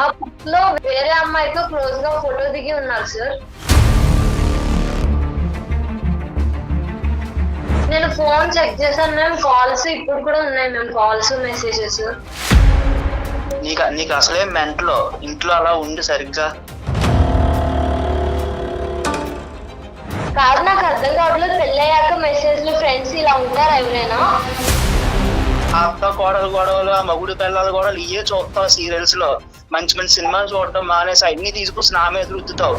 ఆ పిక్ లో వేరే అమ్మాయితో క్లోజ్ గా ఫోటో దిగి ఉన్నారు సార్. నేను ఫోన్ చెక్ చేశాను మ్యామ్, కాల్స్ ఇప్పుడు కూడా ఉన్నాయి మ్యామ్, కాల్స్ మెసేజెస్. నీకు అసలే మెంటలో ఇంట్లో అలా ఉండి సరిగ్గా కాదు, నాకు అర్థం కావట్లేదు. పెళ్ళయ్యాక మెసేజ్లు ఫ్రెండ్స్ ఇలా ఉంటారు ఎవరైనా? అత్త కోడలు గొడవలు, ఆ మగుడు పిల్లల గొడవలు ఇవే చూస్తావు సీరియల్స్ లో. మంచి మంచి సినిమాలు చూడటం మానేసి అన్ని తీసుకొచ్చి నా మీద రుద్దుతావు.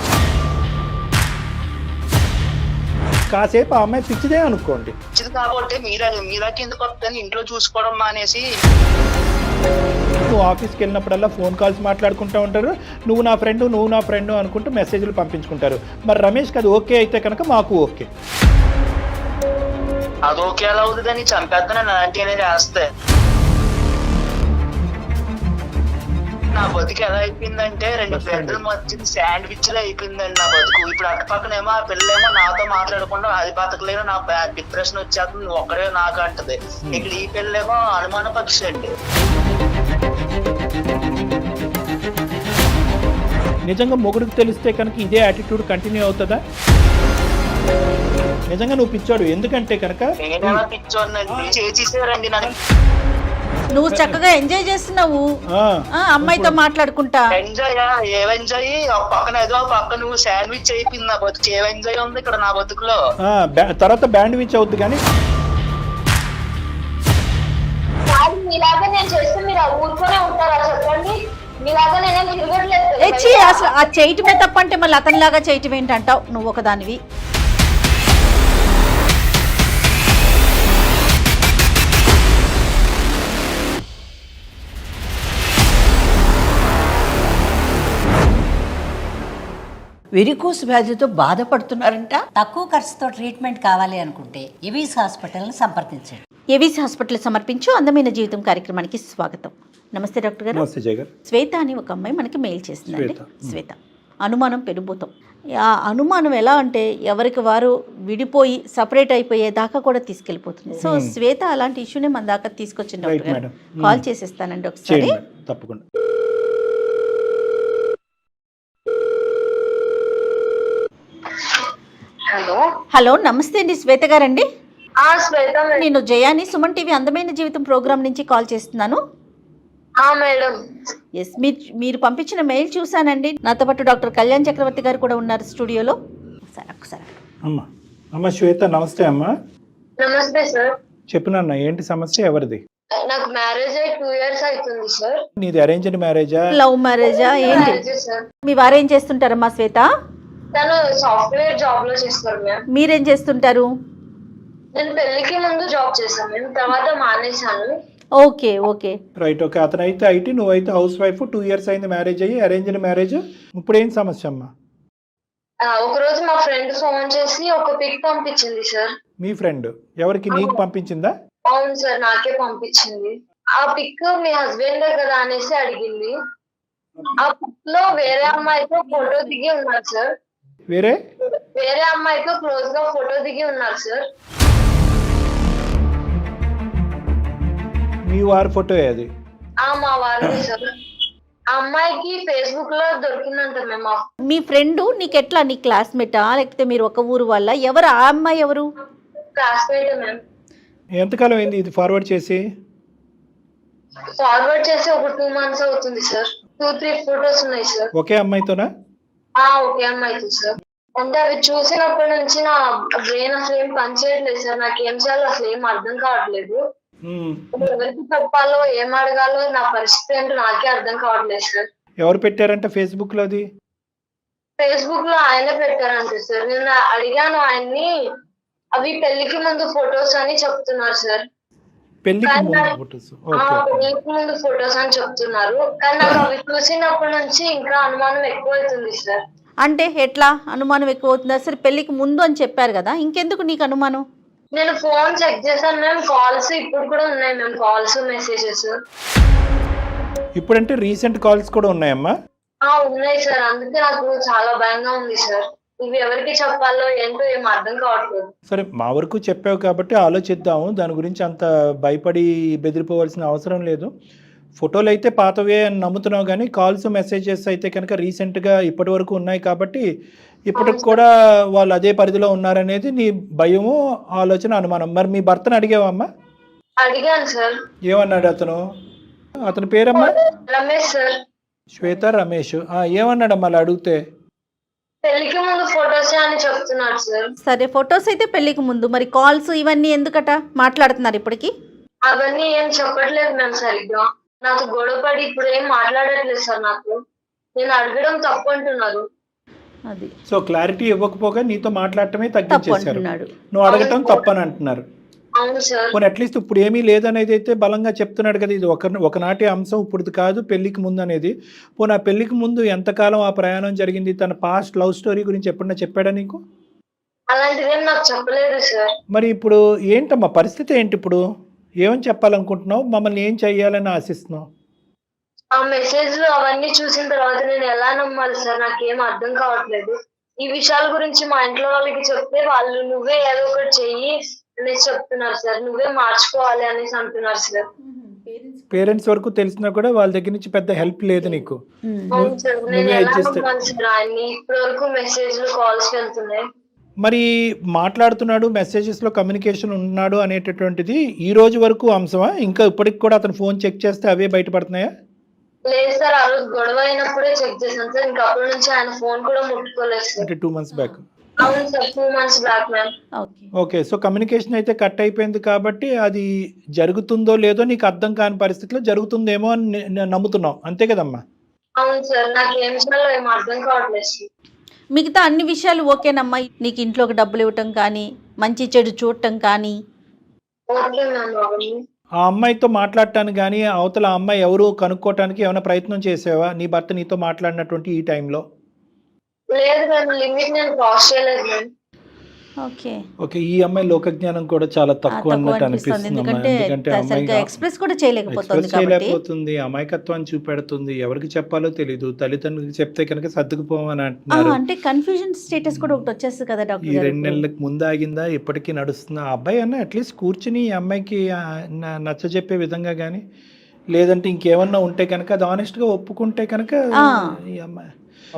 కాసేపు ఆ అమ్మాయి పిచ్చిదే అనుకోండి. పిచ్చిది కాబట్టి మీరాకి ఎందుకు వస్తాను ఇంట్లో చూసుకోవడం మానేసి. నువ్వు ఆఫీస్కి వెళ్ళినప్పుడల్లా ఫోన్ కాల్స్ మాట్లాడుకుంటూ ఉంటారు. నువ్వు నా ఫ్రెండ్ అనుకుంటూ మెసేజ్లు పంపించుకుంటారు. మరి రమేష్కి అది ఓకే అయితే కనుక మాకు ఓకే. అది ఓకే ఎలా అవుతుందని చంపేద్దాను అలాంటివనే చేస్తే. నా బతుకు ఎలా అయిపోయిందంటే 2 ఫ్రెండ్ల మధ్య శాండ్విచ్ లో అయిపోయిందండి నా బతుకు. ఇప్పుడు అటు పక్కనేమో ఆ పిల్లేమో నాతో మాట్లాడకుండా అది బతకలేను, నా డిప్రెషన్ వచ్చేస్తుంది, నువ్వు ఒక్కడే నాకు అంటది. ఇక్కడ ఈ పిల్లేమో అనుమాన పక్షి అండి. నిజంగా మొగుడికి తెలిస్తే కనుక ఇదే యాటిట్యూడ్ కంటిన్యూ అవుతుందా? నిజంగా నువ్వు పిచ్చోడు. ఎందుకంటే కనుక నేనేమో పిచ్చోనండి, చేసేసారండి నన్ను. నువ్వు చక్కగా ఎంజాయ్ చేస్తున్నావు అమ్మాయితో మాట్లాడుకుంటా. ఎంజాయ్ ఎంజాయ్ పక్కన ఏదో పక్క నువ్వు శాండ్విచ్ అయిపోయింది నా బతుకు. ఏ ఎంజాయ్ ఉంది ఇక్కడ నా బతుకులో? తర్వాత బ్యాండ్విచ్ అవుద్ది. కానీ మీలాగా నేను చేస్తే మీరు ఊరుకోనే ఉంటారా చెప్పండి? మీలాగా నేనేం తిరగట్లేదు. అసలు ఆ చేయటమే తప్పంటే మళ్ళీ అతనిలాగా చేయటం ఏంటంటావు నువ్వు ఒకదానివి? వెరికోస్ వ్యాధితో బాధపడుతున్నారంట. తక్కువ ఖర్చుతో ట్రీట్మెంట్ కావాలి అనుకుంటే ఎవిస్ హాస్పిటల్ని సంప్రదించండి. ఎవిస్ హాస్పిటల్ సమర్పించు అందమైన జీవితం కార్యక్రమానికి స్వాగతం. నమస్తే డాక్టర్ గారు. నమస్తే జయ గారు. శ్వేత అని ఒక అమ్మాయి మనకి మెయిల్ చేసిందండి. శ్వేత అనుమానం పెనుభూతం. ఆ అనుమానం ఎలా అంటే ఎవరికి వారు విడిపోయి సపరేట్ అయిపోయేదాకా కూడా తీసుకెళ్ళిపోతుంది. సో శ్వేత అలాంటి ఇష్యూనే మన దాకా తీసుకొచ్చింది డాక్టర్ గారు. కాల్ చేసేస్తానండి ఒకసారి. తప్పకుండా. హలో నమస్తే అండి, శ్వేత గారండి. శ్వేత నేను జయాని, సుమన్ టీవీ అందమైన జీవితం ప్రోగ్రామ్ నుంచి కాల్ చేస్తున్నాను. మేడం. ఎస్, మీరు పంపించిన మెయిల్ చూసానండి. నాతో పాటు డాక్టర్ కళ్యాణ్ చక్రవర్తి గారు కూడా ఉన్నారు స్టూడియోలో. ఒకసారి అమ్మ శ్వేత నమస్తే. అమ్మా నమస్తే సార్. చెప్పినన్నా ఏంటి సమస్య? ఎవరిది? నాకు మ్యారేజ్ అయ్యి 2 years అవుతుంది సార్. నీది అరేంజ్డ్ మ్యారేజా లవ్ మ్యారేజా ఏంటి? మీ వారు ఏం చేస్తుంటారమ్మా శ్వేత? తను సాఫ్ట్వేర్ జాబ్ లో చేస్తారు మ్యామ్. మీరేం చేస్తుంటారు? నేను పెళ్లికి ముందు జాబ్ చేశాను మ్యామ్, తర్వాత మానేశాను. Okay okay right. ఓకే, అతనైతే ఐటీ, నువ్వైతే హౌస్ వైఫ్. 2 years అయింది మ్యారేజ్ అయ్యి, అరేంజ్డ్ మ్యారేజ్. ఇప్పుడు ఏం సమస్య అమ్మా? ఒక రోజు మా ఫ్రెండ్ ఫోన్ చేసి ఒక పిక్ పంపించింది సార్. మీ ఫ్రెండ్ ఎవరికి? నీకు పంపించిందా? అవును సార్, నాకే పంపించింది. ఆ పిక్ మీ హస్బెండ్ కదా అనేసి అడిగింది. ఆ పిక్ లో వేరే అమ్మాయితో ఫోటో దిగి ఉన్నారు సార్. వేరే అమ్మాయితో క్లోజ్ గా ఫోటో దిగి ఉన్నారు సార్. మీ వారి ఫోటో అది? మా వారు సార్. ఆ అమ్మాయికి ఫేస్బుక్ లో దొరికిందంట మేము. మీ ఫ్రెండ్ నీకు ఎట్లా? నీ క్లాస్మేటా లేకపోతే మీరు ఒక ఊరు వాళ్ళ? ఎవరు ఆ అమ్మాయి? ఎవరు? Classmate ma'am. ఎంతకాలం అయింది ఇది ఫార్వర్డ్ చేసి? ఒక 2 months అవుతుంది సార్. 2-3 ఫోటోస్ ఉన్నాయి సార్. ఒకే అమ్మాయితోనా? ఒకే అమ్మాయితో సార్. అంటే అవి చూసినప్పటి నుంచి నా బ్రెయిన్ అసలు ఏం పనిచేయట్లేదు సార్. నాకు ఏం చేయాలో అసలు ఏం అర్థం కావట్లేదు. ఎవరికి చెప్పాలో ఏం అడగాలో నా పరిస్థితి ఏంటో నాకే అర్థం కావట్లేదు సార్. ఎవరు పెట్టారంటే ఫేస్బుక్ లో? అది ఫేస్బుక్ లో ఆయనే పెట్టారంటే సార్. నేను అడిగాను ఆయన్ని, అవి పెళ్లికి ముందు ఫొటోస్ అని చెప్తున్నారు సార్. పెళ్లికి ముందు ఫొటోస్ అని చెప్తున్నారు. కానీ నాకు అవి చూసినప్పటి నుంచి ఇంకా అనుమానం ఎక్కువ అవుతుంది సార్. అంటే ఎట్లా అనుమానం ఎక్కువ అవుతుంది? అసలు పెళ్లికి ముందు అని చెప్పారు కదా, ఇంకెందుకు నీకు అనుమానం? నేను ఫోన్ చెక్ చేశాను మ్యామ్, కాల్స్ ఇప్పుడు కూడా ఉన్నాయి మ్యామ్, కాల్స్ మెసేజెస్. ఇప్పుడంటే రీసెంట్ కాల్స్ కూడా ఉన్నాయమ్మా? ఉన్నాయి సార్. అందుకే నాకు చాలా భయంగా ఉంది సార్. ఇవి ఎవరికి చెప్పాలో ఏంటో ఏం అర్థం కావట్లేదు. సరే, మా వరకు చెప్పావు కాబట్టి ఆలోచిద్దాము. దాని గురించి అంత భయపడి బెదిరిపోవాల్సిన అవసరం లేదు. ఫోటోలు అయితే పాతవే అని నమ్ముతున్నావు కానీ కాల్స్ మెసేజెస్ అయితే కనుక రీసెంట్గా ఇప్పటి వరకు ఉన్నాయి కాబట్టి ఇప్పటికి కూడా వాళ్ళు అదే పరిధిలో ఉన్నారనేది నీ భయము, ఆలోచన, అనుమానం. మరి మీ భర్తను అడిగావమ్మా? అడిగాను సార్. ఏమన్నాడు అతను? అతని పేరమ్మా? రమేష్ సార్. శ్వేత రమేష్. ఏమన్నాడమ్మా అలా అడిగితే? పెళ్లికి ముందు ఫొటోస్ అని చెప్తున్నాడు సార్. సరే, ఫొటోస్ అయితే పెళ్ళికి ముందు, మరి కాల్స్ ఇవన్నీ ఎందుకట మాట్లాడుతున్నారు ఇప్పటికి? అవన్నీ ఏం చెప్పట్లేదు మ్యామ్ సరిగ్గా. నాకు గొడవపడి ఇప్పుడు ఏం మాట్లాడట్లేదు సార్. నాకు నేను అడగడం తప్పు అంటున్నారు. అది సో క్లారిటీ ఇవ్వకపోగా నీతో మాట్లాడటమే తప్పు తగ్గించేశారు, అంటున్నాడు. నువ్వు అడగటం తప్పని అంటున్నారు. అవును సార్. పోనీ అట్లీస్ట్ ఇప్పుడు ఏమీ లేదనేది అయితే బలంగా చెప్తున్నాడు కదా, ఇది ఒకనాటి అంశం, ఇప్పుడు కాదు పెళ్లికి ముందు అనేది. పోనీ ఆ పెళ్లికి ముందు ఎంతకాలం ఆ ప్రయాణం జరిగింది, తన పాస్ట్ లవ్ స్టోరీ గురించి ఎప్పుడన్నా చెప్పాడా నీకు? అలాంటిదేం నాకు చెప్పలేదు సార్. మరి ఇప్పుడు ఏంటమ్మా పరిస్థితి ఏంటి? ఇప్పుడు ఏమని చెప్పాలనుకుంటున్నావు? మమ్మల్ని ఏం చెయ్యాలని ఆశిస్తున్నావు? ఆ మెసేజ్లు అవన్నీ చూసిన తర్వాత నేను ఎలా నమ్మాలి సార్? నాకేం అర్థం కావట్లేదు. ఈ విషయాల గురించి మా ఇంట్లో వాళ్ళకి చెప్తే వాళ్ళు నువ్వే ఏదో ఒకటి చెయ్యి అనేసి చెప్తున్నారు సార్. నువ్వే మార్చుకోవాలి అనేసి అంటున్నారు సార్. పేరెంట్స్ వరకు తెలిసినా కూడా వాళ్ళ దగ్గర నుంచి పెద్ద హెల్ప్ లేదు నీకు. అవును సార్. నేను నువ్వే ఎలా adjust- నమ్మాలి సార్ ఆయన్ని? ఇప్పటి వరకు మెసేజ్లు కాల్స్ వెళ్తున్నాయి. మరి మాట్లాడుతున్నాడు, మెసేజెస్లో కమ్యూనికేషన్ ఉన్నాడు అనేటటువంటిది ఈ రోజు వరకు అంశమా? ఇంకా ఇప్పటికి కూడా అతను ఫోన్ చెక్ చేస్తే అవే బయటపడుతున్నాయా? లేదు సార్, ఆ రోజు గొడవ అయినప్పుడే చెక్ చేశాను సార్. ఇంకా అప్పటి నుంచి ఆయన ఫోన్ కూడా ముట్టుకోలేదు సార్. అంటే 2 months బ్యాక్. అవును sir, 2 months back ma'am. Okay. Okay, so communication అయితే కట్ అయిపోయింది కాబట్టి అది జరుగుతుందో లేదో నీకు అర్థం కాని పరిస్థితిలో జరుగుతుందేమో అని నమ్ముతున్నావు, అంతే కదమ్మా? అవును సార్, నాకు ఏం చేయాలో ఏం అర్థం కావట్లేదు సార్. మిగతా అన్ని విషయాలు ఓకేనమ్మా? నీకు ఇంట్లోకి డబ్బులు ఇవ్వటం కానీ, మంచి చెడు చూడటం కానీ? Okay ma'am. అవన్నీ ఆ అమ్మాయితో మాట్లాడటానికి కానీ అవతల ఆ అమ్మాయి ఎవరు కనుక్కోవటానికి ఏమైనా ప్రయత్నం చేసావా నీ భర్త నీతో మాట్లాడినటువంటి ఈ టైంలో? లేదు మ్యామ్, లిమిట్ నేను క్రాస్ చేయలేదు మ్యామ్. ఓకే. ఓకే, ఈ అమ్మాయి లోకజ్ఞానం కూడా చాలా తక్కువ అన్నట్టు అనిపిస్తుంది. అనిపిస్తుంది. ఎందుకంటే సరిగ్గా ఎక్స్ప్రెస్ కూడా చేయలేకపోతుంది కాబట్టి చేయలేకపోతుంది, అమాయకత్వాన్ని చూపెడుతుంది, ఎవరికి చెప్పాలో తెలీదు. తల్లిదండ్రులకు చెప్తే కనుక సర్దుకుపోమని అంటున్నారు. అంటే కన్ఫ్యూజన్ స్టేటస్ కూడా ఒకటి వచ్చేస్తుంది కదా ఈ డాక్టర్ గారు. 2 నెలలకు ముందు ఆగిందా, ఇప్పటికీ నడుస్తుందా? ఆ అబ్బాయి అన్న అట్లీస్ట్ కూర్చుని ఈ అమ్మాయికి నచ్చజెప్పే విధంగా కానీ, లేదంటే ఇంకేమన్నా ఉంటే కనుక అది ఆనెస్ట్గా ఒప్పుకుంటే కనుక ఈ అమ్మాయి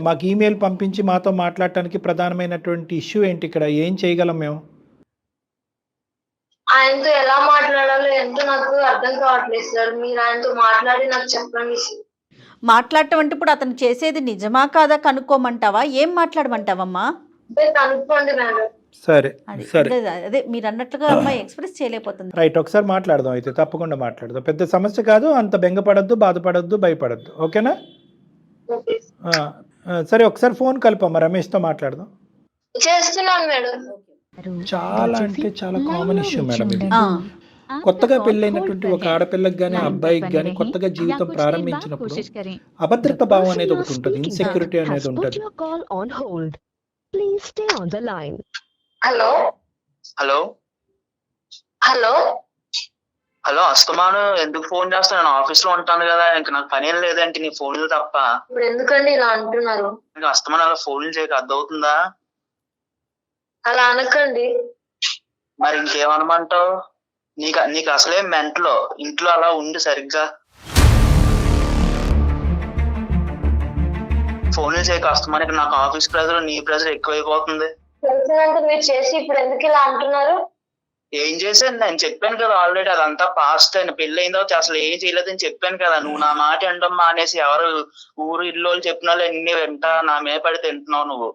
మాకు ఈమెయిల్ పంపించి మాతో మాట్లాడటానికి ప్రధానమైనటువంటి ఇష్యూ ఏంటి? ఇక్కడ ఏం చేయగలం మేము? ఆయనతో ఎలా మాట్లాడాలో ఎంతో నాకు అర్థం కావట్లేదు సార్. మీరు ఆయనతో మాట్లాడి నాకు చెప్పండి సార్. మాట్లాడటం అంటే ఇప్పుడు అతను చేసేది నిజమా కాదా కనుక్కోమంటావా? ఏం మాట్లాడమంటావమ్మా? కనుక్కోండి మేడం. సరే అది సరే అదే మీరు అన్నట్లుగా అమ్మాయి ఎక్స్ప్రెస్ చేయలేకపోతుంది. రైట్, ఒకసారి మాట్లాడదాం అయితే, తప్పకుండా మాట్లాడదాం. పెద్ద సమస్య కాదు, అంత బెంగపడద్దు, బాధపడద్దు, భయపడద్దు. ఓకేనా? ఓకే. సరే, ఒకసారి ఫోన్ కలపమ్మా, రమేష్తో మాట్లాడదాం. చేస్తున్నాను మేడం. చాలా అంటే చాలా కామన్ ఇష్యూ మేడం ఇది. ఆ, కొత్తగా పెళ్ళైనటువంటి ఒక ఆడపిల్లకి కానీ అబ్బాయికి కానీ కొత్తగా జీవితం ప్రారంభించినప్పుడు అభద్రత భావం అనేది ఒకటి ఉంటుంది, ఇన్సెక్యూరిటీ అనేది ఉంటుంది. హలో హలో హలో హలో అస్తమాను ఎందుకు ఫోన్ చేస్తాను? నేను ఆఫీస్ లో ఉంటాను కదా, ఇంకా నాకు పని ఏం లేదంటే నీ ఫోన్లు తప్ప. ఇప్పుడు ఎందుకండి ఇలా అంటున్నారు? ఇంకా అస్తమాను అలా ఫోన్లు చేయక అర్థమవుతుందా? అలా అనకండి. మరి ఇంకేమనమంటావు? నీకు అసలే మెంటలో ఇంట్లో అలా ఉండి సరిగ్గా ఫోన్లు చేయక అస్తమాను నాకు ఆఫీస్ ప్రెజర్ నీ ప్రెజర్ ఎక్కువైపోతుంది. తెలిసినంత మీరు చేసి ఇప్పుడు ఎందుకు ఇలా అంటున్నారు? ఏం చేశాను? నేను చెప్పాను కదా ఆల్రెడీ, అదంతా పాస్ట్ అని. పెళ్లి అయిన తర్వాత అసలు ఏం చేయలేదని చెప్పాను కదా. నువ్వు నా మాట వినడం మానేసి ఎవరు ఊరు ఇల్లు చెప్పిన వాళ్ళు ఎన్ని వింటా నా మీద పడి తింటున్నావు నువ్వు.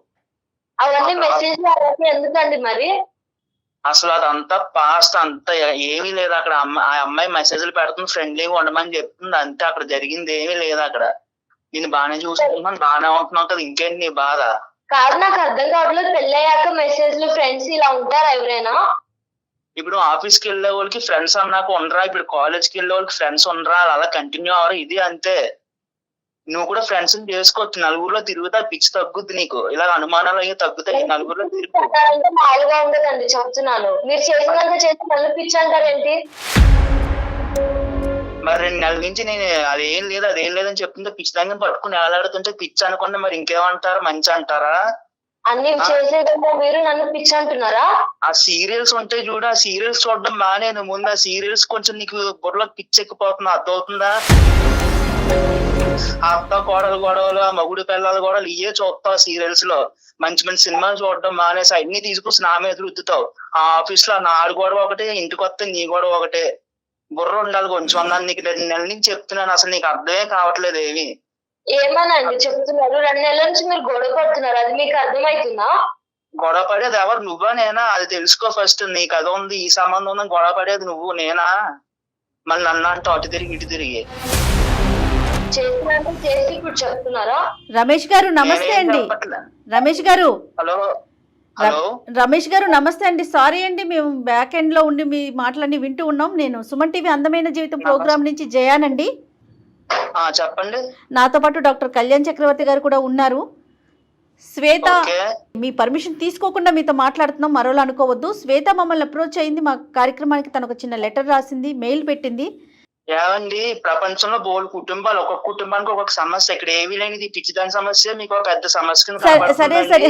అవన్నీ మెసేజ్ అవన్నీ ఎందుకండి మరి? అసలు అదంతా పాస్ట్, అంతా ఏమీ లేదు అక్కడ. ఆ అమ్మాయి మెసేజ్లు పెడుతుంది, ఫ్రెండ్లీగా ఉండమని చెప్తుంది, అంతే. అక్కడ జరిగింది ఏమీ లేదు అక్కడ. నేను బాగానే చూసుకుంటున్నాను, బాగానే ఉంటున్నావు కదా, ఇంకేంటి నీ బాధ? కాదు, నాకు అర్థం కావట్లేదు. పెళ్ళయ్యాక మెసేజ్లు ఫ్రెండ్స్ ఇలా ఉంటారా ఎవరైనా? ఇప్పుడు ఆఫీస్కి వెళ్ళే వాళ్ళకి ఫ్రెండ్స్ అన్నాక ఉండరా, ఇప్పుడు కాలేజ్కి వెళ్ళే వాళ్ళకి ఫ్రెండ్స్ ఉండరా, అలా కంటిన్యూ అవరా, ఇది అంతే. నువ్వు కూడా ఫ్రెండ్స్ చేసుకోవచ్చు, నలుగురిలో తిరుగుతా పిచ్చి తగ్గుద్ది నీకు, ఇలా అనుమానాలు అయ్యి తగ్గుతాయి నలుగురిలో తిరుగు. మామూలుగా ఉండదండి చెప్తున్నాను. మీరు చేసినంత చేసి మళ్ళీ పిచ్చి అంటారేంటి? మరి 2 నెలల నుంచి నేను అదేం లేదని చెప్తుంటే పిచ్చి దగ్గర పట్టుకుని ఏలాడుతుంటే పిచ్చి అనుకుంటే మరి ఇంకేమంటారు? మంచి అంటారా? అన్ని చేసేదేమో మీరు నన్ను పిచ్చి అంటున్నారా? ఆ సీరియల్స్ ఉంటాయి చూడు, ఆ సీరియల్స్ చూడడం మానేను. ముందు ఆ సీరియల్స్ కొంచెం నీకు బుర్రలో పిచ్చెక్కిపోతున్నా, అర్థమవుతుందా? అత్త కోడలు గొడవలు, ఆ మగుడు పిల్లల గొడవలు ఇవే చూస్తావు సీరియల్స్ లో. మంచి మంచి సినిమాలు చూడడం మానేసి అన్ని తీసుకొచ్చి నా మీద రుద్దుతావు. ఆ ఆఫీస్ లో నాడు గొడవ ఒకటే, ఇంటికి వస్తే నీ గొడవ ఒకటే. బుర్ర ఉండాలి కొంచెం. అన్నాను నీకు 2 నెలల నుంచి చెప్తున్నాను, అసలు నీకు అర్థమే కావట్లేదు ఏమి. ఏమనండి చెప్తున్నారు? 2 నెలల నుంచి మీరు గొడవ పడుతున్నారు, అది మీకు అర్థమవుతుందా? గొడవ పడేది ఎవరు, నువ్వా నేనా? అది తెలుసుకో ఫస్ట్. నీకు అది ఉంది, ఈ సంబంధం ఉంది, గొడవ పడేది నువ్వు నేనా? మళ్ళీ నన్ను అంటూ అటు తిరిగి ఇటు తిరిగి చేసినట్టు చేసి ఇప్పుడు చెప్తున్నారా? రమేష్ గారు నమస్తే అండి. రమేష్ గారు, హలో హలో రమేష్ గారు నమస్తే అండి. సారీ అండి, మేము బ్యాక్ ఎండ్ లో ఉండి మీ మాటలన్నీ వింటూ ఉన్నాం. నేను సుమన్ టీవీ అందమైన జీవితం ప్రోగ్రామ్ నుంచి జయానండి. చెప్పండి. నాతో పాటు డాక్టర్ కళ్యాణ్ చక్రవర్తి గారు కూడా ఉన్నారు. శ్వేత, ఓకే. మీ పర్మిషన్ తీసుకోకుండా మీతో మాట్లాడుతున్నాం, మరోలా అనుకోవద్దు. శ్వేత మమ్మల్ని అప్రోచ్ అయింది, మా కార్యక్రమానికి తను ఒక చిన్న లెటర్ రాసింది, మెయిల్ పెట్టింది. ఏమండి, ప్రపంచంలో బోల్ కుటుంబాలు, ఒక్కొక్క కుటుంబానికి ఒక్కొక్క సమస్య. ఇక్కడ ఏమీ లేనిది పిచ్చిదాని సమస్య మీకు ఒక పెద్ద సమస్య. సరే సరే,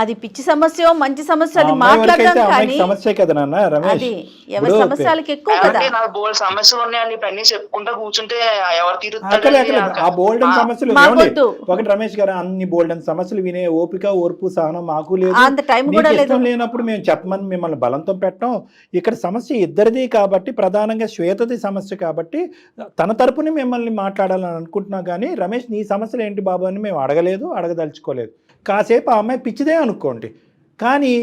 అది పిచ్చి సమస్య మంచి సమస్య అది అమ్మాయి వరకైతే మాట్లాడదాం, అమ్మాయికి కానీ సమస్య కదా నాన్న రమేష్. అది ఎవరి ఇప్పుడు సమస్యలకి ఎక్కువ కదా. నాకు బోల్ సమస్యలు ఉన్నాయండి, ఇవన్నీ చెప్పుకుంటా కూర్చుంటే ఎవరు అక్కర్లేదు. ఆ బోల్డెన్ సమస్యలు మాకొద్దు. ఒకటి రమేష్ గారు, అన్ని బోల్డెన్ సమస్యలు వినే ఓపిక ఓర్పు సహనం మాకు లేదు. అంత టైం మీకు కూడా లేదు. ఇష్టం లేనప్పుడు మేము చెప్పమని మిమ్మల్ని బలంతో పెట్టాం. ఇక్కడ సమస్య ఇద్దరిది కాబట్టి, ప్రధానంగా శ్వేతది సమస్య కాబట్టి తన తరపుని మిమ్మల్ని మాట్లాడాలని అనుకుంటున్నా. కానీ రమేష్ నీ సమస్యలు ఏంటి బాబు అని మేము అడగలేదు, అడగదలుచుకోలేదు. కాసేపు ఆ అమ్మాయి పిచ్చిదే అనుకోండి, కానీ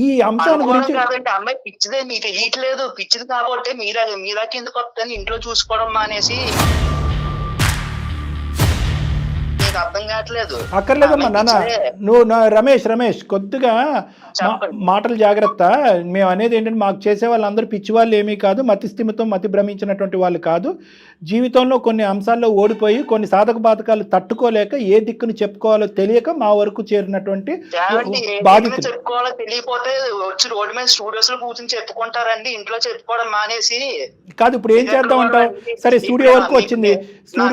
ఈ అంశాల గురించి కాదండి. అమ్మాయి పిచ్చిదే, మీకు తెలియట్లేదు. పిచ్చిది కాబట్టి మీరాకి ఎందుకు వస్తాను ఇంట్లో చూసుకోవడం మానేసి మీకు అర్థం కావట్లేదు. అక్కర్లేదమ్మా నాన్న. నువ్వు రమేష్ కొద్దిగా మాటలు జాగ్రత్త. మేము అనేది ఏంటంటే, మాకు చేసే వాళ్ళందరూ పిచ్చి వాళ్ళు ఏమీ కాదు, మతి స్థిమితం మతి భ్రమించినటువంటి వాళ్ళు కాదు. జీవితంలో కొన్ని అంశాల్లో ఓడిపోయి కొన్ని సాధక బాధకాలు తట్టుకోలేక ఏ దిక్కును చెప్పుకోవాలో తెలియక మా వరకు చేరినటువంటి బాధితులు. చెప్పుకోవాలో తెలియపోతే వచ్చి రోడ్డు మీద స్టూడియోస్ లో కూర్చొని చెప్పుకుంటారండి, ఇంట్లో చెప్పుకోవడం మానేసి. కాదు, ఇప్పుడు ఏం చేద్దాం అంటావు? సరే, స్టూడియో వరకు వచ్చింది.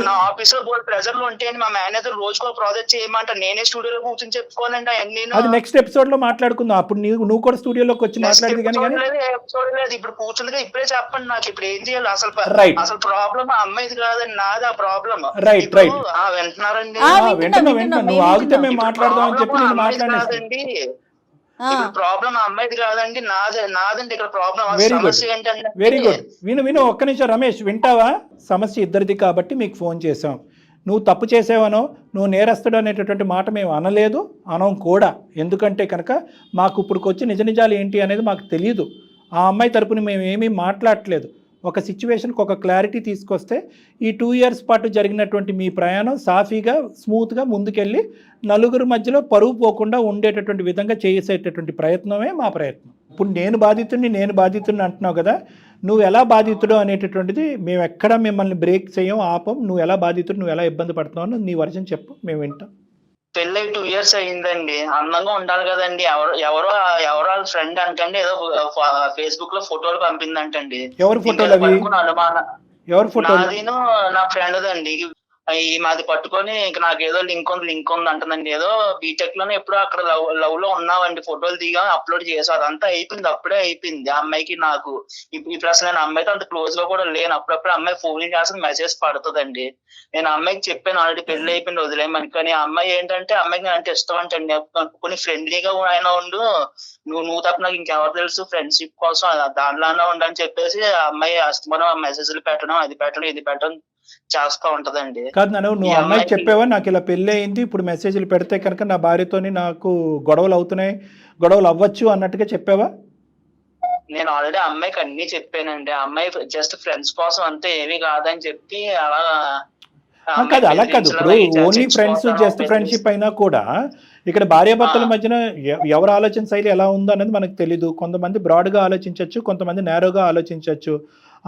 నా ఆఫీస్ లో ప్రెజర్ లో ఉంటే మా మేనేజర్ రోజుకో ప్రాజెక్ట్ చేయమంటారు, నేనే స్టూడియోలో కూర్చొని చెప్పుకోనండి అవన్నీ. అది నెక్స్ట్ ఎపిసోడ్ లో మాట్లాడుకుందాం. అప్పుడు నువ్వు కూడా స్టూడియోలోకి వచ్చి మాట్లాడేది. కానీ ఇప్పుడు కూర్చుందిగా ఇప్పుడే చెప్పండి నాకు ఇప్పుడు ఏం చేయాలి అసలు. అసలు ప్రాబ్లం అమ్మాయిది కాదండి, నాది ఆ ప్రాబ్లం. రైట్. వింటున్నారండి? వింటున్నా. నువ్వు ఆగితే మేము మాట్లాడదాం అని చెప్పి నేను మాట్లాడేది. ప్రాబ్లం అమ్మాయిది కాదండి, నాదండి ఇక్కడ ప్రాబ్లం. Very good. విను ఒక్క నిమిషం రమేష్, వింటావా? సమస్య ఇద్దరిది కాబట్టి మీకు ఫోన్ చేసాం. నువ్వు తప్పు చేసావనో నువ్వు నేరస్తుడు అనేటటువంటి మాట మేము అనలేదు, అనం కూడా. ఎందుకంటే కనుక మాకు ఇప్పుడుకొచ్చి నిజాలు ఏంటి అనేది మాకు తెలియదు. ఆ అమ్మాయి తరపున మేము ఏమీ మాట్లాడట్లేదు. ఒక సిచ్యువేషన్కి ఒక క్లారిటీ తీసుకొస్తే ఈ 2 years పాటు జరిగినటువంటి మీ ప్రయాణం సాఫీగా స్మూత్గా ముందుకెళ్ళి నలుగురు మధ్యలో పరువు పోకుండా ఉండేటటువంటి విధంగా చేసేటటువంటి ప్రయత్నమే మా ప్రయత్నం. ఇప్పుడు నేను బాధితుడిని అంటున్నావు కదా, నువ్వు ఎలా బాధితుడు అనేటటువంటిది మేము ఎక్కడ మిమ్మల్ని బ్రేక్ చేయం, ఆపం. నువ్వు ఎలా బాధితుడు, నువ్వు ఎలా ఇబ్బంది పడుతున్నావు నీ వర్షన్ చెప్పు, మేము వింటాం. పెళ్ళి 2 years అయ్యిందండి, అందంగా ఉండాలి కదండి. ఎవరో వాళ్ళ ఫ్రెండ్ అంటండి ఏదో ఫేస్బుక్ లో ఫోటోలు పంపిందంటండి. ఎవరు ఫోటోలు అవి? అనుమానం. ఎవరు ఫోటో? నాదిను నా ఫ్రెండ్ దండి. మాది పట్టుకొని ఇంక నాకు ఏదో లింక్ ఉంది అంటుందండి. ఏదో బీటెక్ లోనే ఎప్పుడో అక్కడ లవ్ లో ఉన్నావండి, ఫోటోలు దిగా అప్లోడ్ చేసావు. అదంతా అయిపోయింది, అప్పుడే అయిపోయింది. ఆ అమ్మాయికి నాకు ఇప్పుడు అసలు నేను అమ్మాయితో అంత క్లోజ్ గా కూడా లేను. అప్పుడప్పుడు అమ్మాయి ఫోన్ చేసి మెసేజ్ పడుతుందండి. నేను అమ్మాయికి చెప్పాను ఆల్రెడీ పెళ్లి అయిపోయింది వదిలేయమని. కానీ ఆ అమ్మాయి ఏంటంటే, అమ్మాయికి నేను అంటే ఇష్టం అంటండి. కొన్ని ఫ్రెండ్లీగా అయినా ఉండు, నువ్వు తప్ప నాకు ఇంకెవరు తెలుసు, ఫ్రెండ్షిప్ కోసం దాంట్లోనే ఉండని చెప్పేసి ఆ అమ్మాయి అస్తమానం మెసేజ్లు పెట్టడం, అది పెట్టడం ఇది పెట్టడం చేస్తా ఉంటదండి. కాదు నువ్వు అమ్మాయికి చెప్పావా నాకు ఇలా పెళ్లి అయింది, ఇప్పుడు మెసేజ్లు పెడితే కనుక నా భార్యతోని నాకు గొడవలు అవుతున్నాయి, గొడవలు అవ్వచ్చు అన్నట్టుగా చెప్పావా? నేను ఆల్రెడీ అమ్మాయికి అన్ని చెప్పానండి. అమ్మాయి జస్ట్ ఫ్రెండ్స్ కోసం అంతే, ఏమీ కాదని చెప్పి అలా కాదు. అలా కాదు, ఇప్పుడు ఓన్లీ ఫ్రెండ్స్ జస్ట్ ఫ్రెండ్షిప్ అయినా కూడా ఇక్కడ భార్యాభర్తల మధ్యన ఎవరి ఆలోచన శైలి ఎలా ఉందో అనేది మనకు తెలీదు. కొంతమంది బ్రాడ్గా ఆలోచించవచ్చు, కొంతమంది నేరోగా ఆలోచించవచ్చు.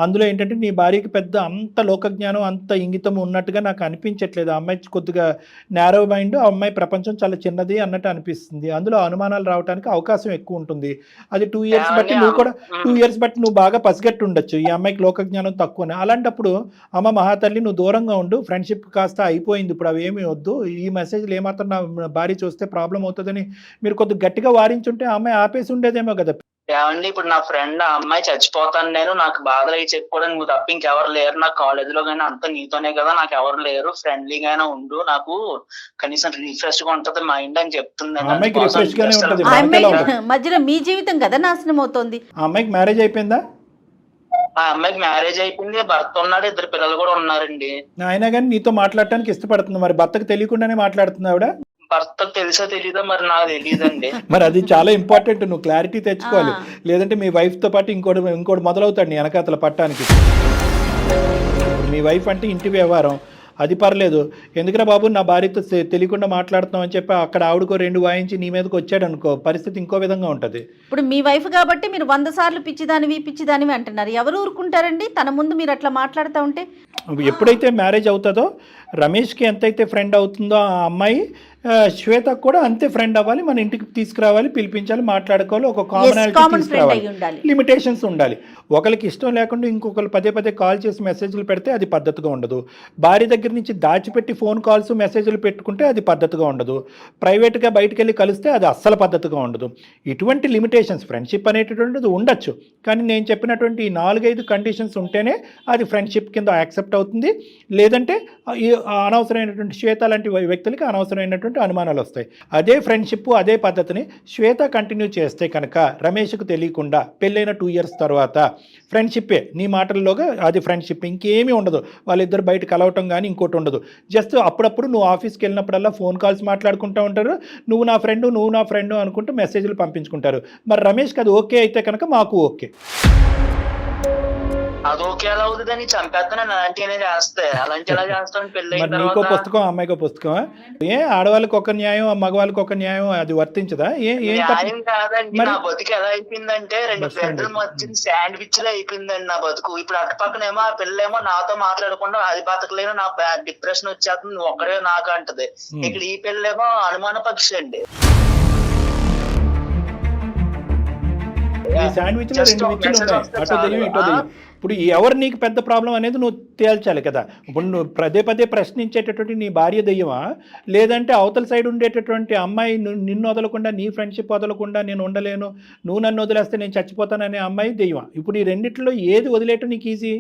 అందులో ఏంటంటే నీ భార్యకి పెద్ద అంత లోకజ్ఞానం అంత ఇంగితం ఉన్నట్టుగా నాకు అనిపించట్లేదు. ఆ అమ్మాయి కొద్దిగా నేరో మైండ్, ఆ అమ్మాయి ప్రపంచం చాలా చిన్నది అన్నట్టు అనిపిస్తుంది. అందులో అనుమానాలు రావడానికి అవకాశం ఎక్కువ ఉంటుంది. అది 2 years బట్టి నువ్వు కూడా 2 years బట్టి నువ్వు బాగా పసిగట్టి ఉండొచ్చు ఈ అమ్మాయికి లోకజ్ఞానం తక్కువని. అలాంటప్పుడు అమ్మ మహాతల్లి నువ్వు దూరంగా ఉండు, ఫ్రెండ్షిప్ కాస్త అయిపోయింది, ఇప్పుడు అవి ఏమీ వద్దు, ఈ మెసేజ్లు ఏమాత్రం నా భార్య చూస్తే ప్రాబ్లం అవుతుందని మీరు కొద్దిగా గట్టిగా వారించుంటే ఆ అమ్మాయి ఆపేసి ఉండేదేమో కదా. ఏమండి ఇప్పుడు నా ఫ్రెండ్ ఆ అమ్మాయి చచ్చిపోతాను నేను, నాకు బాధలు అయి చెప్పుకోవడానికి నువ్వు తప్ప ఇంకెవరు లేరు, నాకు కాలేజీలో కానీ అంతా నీతోనే కదా, నాకు ఎవరు లేరు, ఫ్రెండ్లీగానే ఉండు, నాకు కనీసం రిఫ్రెష్ గా ఉంటది మైండ్ అని చెప్తుంది. అమ్మాయికి రిఫ్రెష్ గానే ఉంటది. ఆ అమ్మాయి మధ్యలో మీ జీవితం కదా నాశనం అవుతోంది. ఆ అమ్మాయికి మ్యారేజ్ అయిపోయిందా? ఆ అమ్మాయికి మ్యారేజ్ అయిపోయింది, భర్త ఉన్నాడు, 2 పిల్లలు కూడా ఉన్నారండి. అయినా కానీ నీతో మాట్లాడటానికి ఇష్టపడుతుంది, మరి భర్తకు తెలియకుండానే మాట్లాడుతుంది ఆవిడ? భర్తకు తెలుసో తెలీదో మరి నాకు తెలియదండి. మరి అది చాలా ఇంపార్టెంట్, నువ్వు క్లారిటీ తెచ్చుకోవాలి. లేదంటే మీ వైఫ్ తో పాటు ఇంకోటి మొదలవుతాడు నీ వెనకాతల పట్టానికి. మీ వైఫ్ అంటే ఇంటి వ్యవహారం, అది పర్లేదు. ఎందుకురా బాబు నా భార్యతో తెలియకుండా మాట్లాడుతున్నాం అని చెప్పి అక్కడ ఆవిడకో 2 వాయించి నీ మీదకి వచ్చాడు అనుకో, పరిస్థితి ఇంకో విధంగా ఉంటుంది. ఇప్పుడు మీ వైఫ్ కాబట్టి మీరు 100 సార్లు పిచ్చిదానివి అంటున్నారు. ఎవరు ఊరుకుంటారండి తన ముందు మీరు అట్లా మాట్లాడుతూ ఉంటే? ఎప్పుడైతే మ్యారేజ్ అవుతుందో రమేష్కి ఎంతైతే ఫ్రెండ్ అవుతుందో ఆ అమ్మాయి శ్వేతకు కూడా అంతే ఫ్రెండ్ అవ్వాలి, మన ఇంటికి తీసుకురావాలి, పిలిపించాలి, మాట్లాడుకోవాలి, ఒక కామనాలిటీ తీసుకురావాలి, లిమిటేషన్స్ ఉండాలి. ఒకరికి ఇష్టం లేకుండా ఇంకొకరు పదే కాల్ చేసి మెసేజ్లు పెడితే అది పద్ధతిగా ఉండదు. భార్య దగ్గర నుంచి దాచిపెట్టి ఫోన్ కాల్స్ మెసేజ్లు పెట్టుకుంటే అది పద్ధతిగా ఉండదు. ప్రైవేట్గా బయటకు వెళ్ళి కలిస్తే అది అస్సలు పద్ధతిగా ఉండదు. ఇటువంటి లిమిటేషన్స్ ఫ్రెండ్షిప్ అనేటటువంటిది ఉండొచ్చు, కానీ నేను చెప్పినటువంటి ఈ 4-5 కండిషన్స్ ఉంటేనే అది ఫ్రెండ్షిప్ కింద యాక్సెప్ట్ అవుతుంది. లేదంటే ఈ అనవసరమైనటువంటి శ్వేత లాంటి వ్యక్తులకి అనవసరమైనటువంటి అనుమానాలు వస్తాయి. అదే ఫ్రెండ్షిప్ అదే పద్ధతిని శ్వేత కంటిన్యూ చేస్తే కనుక రమేష్కు తెలియకుండా పెళ్ళైన 2 years తర్వాత ఫ్రెండ్షిప్పే, నీ మాటల్లోగా అది ఫ్రెండ్షిప్, ఇంకేమీ ఉండదు. వాళ్ళిద్దరు బయట కలవటం కానీ ఇంకోటి ఉండదు. జస్ట్ అప్పుడప్పుడు నువ్వు ఆఫీస్కి వెళ్ళినప్పుడల్లా ఫోన్ కాల్స్ మాట్లాడుకుంటూ ఉంటారు, నువ్వు నా ఫ్రెండ్ అనుకుంటూ మెసేజ్లు పంపించుకుంటారు. మరి రమేష్కి అది ఓకే అయితే కనుక మాకు ఓకే. అది ఓకే ఎలా అవుతుందని చంపేస్తాను అలాంటివనే చేస్తే, అలాంటి ఎలా చేస్తాను పెళ్ళి అయిన నీకో తర్వాత. పుస్తకం అమ్మాయికో పుస్తకం, ఆడవాళ్ళకి ఒక న్యాయం మగవాళ్ళకి ఒక న్యాయం, అది వర్తించదా? న్యాయం కాదండి, నా బతుకు ఎలా అయిపోయిందంటే 2 బ్రెడ్లు మధ్య శాండ్విచ్ లో అయిపోయిందండి నా బతుకు. ఇప్పుడు అటు పక్కనేమో ఆ పిల్లేమో నాతో మాట్లాడకుండా అది బతకలేను, నా డిప్రెషన్ వచ్చేస్తుంది, ఒక్కడే నాకు అంటది. ఇక్కడ ఈ పిల్లేమో అనుమాన పక్షి అండి. శాండ్విచ్ లో 2 విచ్చులు ఉన్నాయి, అటో తెలియదు ఇటో తెలియదు. ఇప్పుడు ఎవరు నీకు పెద్ద ప్రాబ్లం అనేది నువ్వు తేల్చాలి కదా. ఇప్పుడు నువ్వు పదే ప్రశ్నించేటటువంటి నీ భార్య దెయ్యమా, లేదంటే అవతల సైడ్ ఉండేటటువంటి అమ్మాయి నిన్ను వదలకుండా, నీ ఫ్రెండ్షిప్ వదలకుండా నేను ఉండలేను, నువ్వు నన్ను వదిలేస్తే నేను చచ్చిపోతాననే అమ్మాయి దెయ్యమా? ఇప్పుడు ఈ రెండిట్లో ఏది వదిలేయటం నీకు ఈజీ?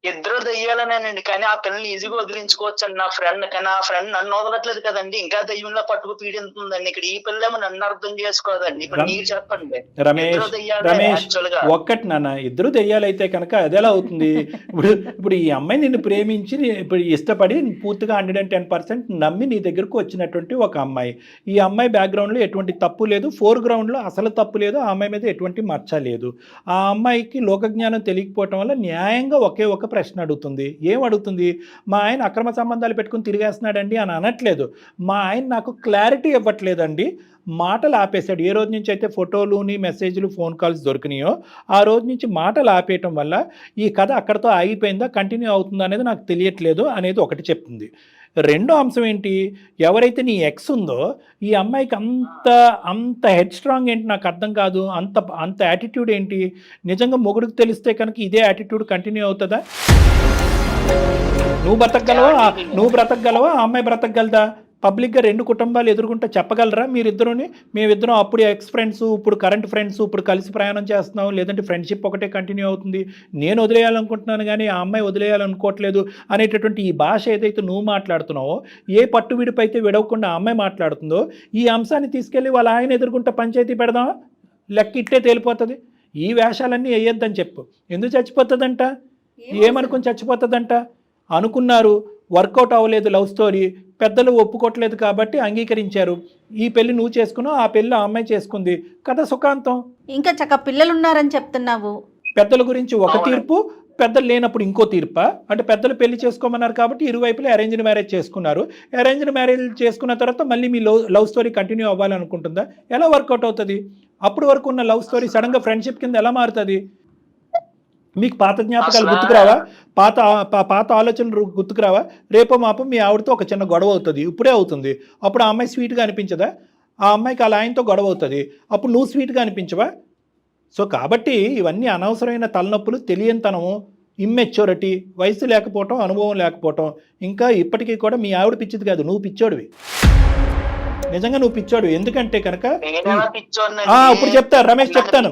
ఇద్దరు దెయ్యాలనేనండి, కానీ ఆ పిల్లల్ని ఈజీగా వదిలించుకోవచ్చు అండి. నా ఫ్రెండ్ కానీ ఆ ఫ్రెండ్ నన్ను వదలట్లేదు కదండి, ఇంకా దెయ్యంలో పట్టుకు పీడింతుందండి. ఇక్కడ ఈ పిల్లేమో నన్ను అర్థం చేసుకోదండి. ఇప్పుడు మీరు చెప్పండి రమేష్ ఒక్కటి నాన్న, ఇద్దరు దెయ్యాలైతే కనుక అదెలా అవుతుంది? ఇప్పుడు ఈ అమ్మాయి నిన్ను ప్రేమించి ఇప్పుడు ఇష్టపడి పూర్తిగా 110% నమ్మి నీ దగ్గరకు వచ్చినటువంటి ఒక అమ్మాయి. ఈ అమ్మాయి బ్యాక్గ్రౌండ్లో ఎటువంటి తప్పు లేదు, ఫోర్గ్రౌండ్లో అసలు తప్పు లేదు, ఆ అమ్మాయి మీద ఎటువంటి మచ్చ లేదు. ఆ అమ్మాయికి లోకజ్ఞానం తెలియకపోవటం వల్ల న్యాయంగా ఒక ప్రశ్న అడుగుతుంది. ఏం అడుగుతుంది? మా ఆయన అక్రమ సంబంధాలు పెట్టుకుని తిరిగేస్తున్నాడండి అని అనట్లేదు. మా ఆయన నాకు క్లారిటీ ఇవ్వట్లేదండి, మాటలు ఆపేశాడు. ఏ రోజు నుంచి అయితే ఫోటోలుని మెసేజ్లు ఫోన్ కాల్స్ దొరికినాయో ఆ రోజు నుంచి మాటలు ఆపేయటం వల్ల ఈ కథ అక్కడితో ఆగిపోయిందా కంటిన్యూ అవుతుందా అనేది నాకు తెలియట్లేదు అనేది ఒకటి చెప్తుంది. రెండో అంశం ఏంటి? ఎవరైతే నీ ఎక్స్ ఉందో ఈ అమ్మాయికి అంత హెడ్ స్ట్రాంగ్ ఏంటి నాకు అర్థం కాదు. అంత యాటిట్యూడ్ ఏంటి? నిజంగా మొగుడికి తెలిస్తే కనుక ఇదే యాటిట్యూడ్ కంటిన్యూ అవుతుందా? నువ్వు బ్రతకగలవా? ఆ అమ్మాయి బ్రతకగలదా? పబ్లిక్గా 2 కుటుంబాలు ఎదుర్కొంటే చెప్పగలరా మీరిద్దరుని? మేమిద్దరం అప్పుడు ఎక్స్ ఫ్రెండ్స్, ఇప్పుడు కరెంట్ ఫ్రెండ్స్, ఇప్పుడు కలిసి ప్రయాణం చేస్తున్నాం, లేదంటే ఫ్రెండ్షిప్ ఒకటే కంటిన్యూ అవుతుంది, నేను వదిలేయాలనుకుంటున్నాను కానీ ఆ అమ్మాయి వదిలేయాలనుకోవట్లేదు అనేటటువంటి ఈ భాష ఏదైతే నువ్వు మాట్లాడుతున్నావో, ఏ పట్టు విడిపైతే విడవకుండా ఆ అమ్మాయి మాట్లాడుతుందో, ఈ అంశాన్ని తీసుకెళ్ళి వాళ్ళ ఆయన ఎదుర్కొంటే పంచాయతీ పెడదామా? లెక్క ఇట్టే తేలిపోతుంది. ఈ వేషాలన్నీ వేయొద్దని చెప్పు. ఎందుకు చచ్చిపోతుందంట? ఏమనుకుని చచ్చిపోతుందంట? అనుకున్నారు, వర్కౌట్ అవ్వలేదు లవ్ స్టోరీ, పెద్దలు ఒప్పుకోవట్లేదు కాబట్టి అంగీకరించారు. ఈ పెళ్లి నువ్వు చేసుకున్నావు, ఆ పెళ్లి ఆ అమ్మాయి చేసుకుంది, కథ సుఖాంతం. ఇంకా చక్క పిల్లలు ఉన్నారని చెప్తున్నావు. పెద్దల గురించి ఒక తీర్పు, పెద్దలు లేనప్పుడు ఇంకో తీర్పా? అంటే పెద్దలు పెళ్లి చేసుకోమన్నారు కాబట్టి ఇరువైపులే అరేంజ్డ్ మ్యారేజ్ చేసుకున్నారు. అరేంజ్డ్ మ్యారేజ్ చేసుకున్న తర్వాత మళ్ళీ మీ లవ్ స్టోరీ కంటిన్యూ అవ్వాలనుకుంటుందా? ఎలా వర్కౌట్ అవుతుంది? అప్పుడు వరకు ఉన్న లవ్ స్టోరీ సడన్గా ఫ్రెండ్షిప్ కింద ఎలా మారుతుంది? మీకు పాత జ్ఞాపకాలు గుర్తుకురావా? పాత ఆలోచనలు గుర్తుకురావా? రేపో మాపో మీ ఆవిడతో ఒక చిన్న గొడవ అవుతుంది, ఇప్పుడే అవుతుంది. అప్పుడు ఆ అమ్మాయి స్వీట్గా అనిపించదా? ఆ అమ్మాయికి అలా ఆయనతో గొడవ అవుతుంది, అప్పుడు నువ్వు స్వీట్గా అనిపించవా? సో కాబట్టి ఇవన్నీ అనవసరమైన తలనొప్పులు, తెలియనితనము, ఇమ్మెచ్యూరిటీ, వయసు లేకపోవటం, అనుభవం లేకపోవటం. ఇంకా ఇప్పటికీ కూడా మీ ఆవిడ పిచ్చిది కాదు, నువ్వు పిచ్చోడివి. నిజంగా నువ్వు పిచ్చోడు. ఎందుకంటే కనుక ఇప్పుడు చెప్తా రమేష్, చెప్తాను.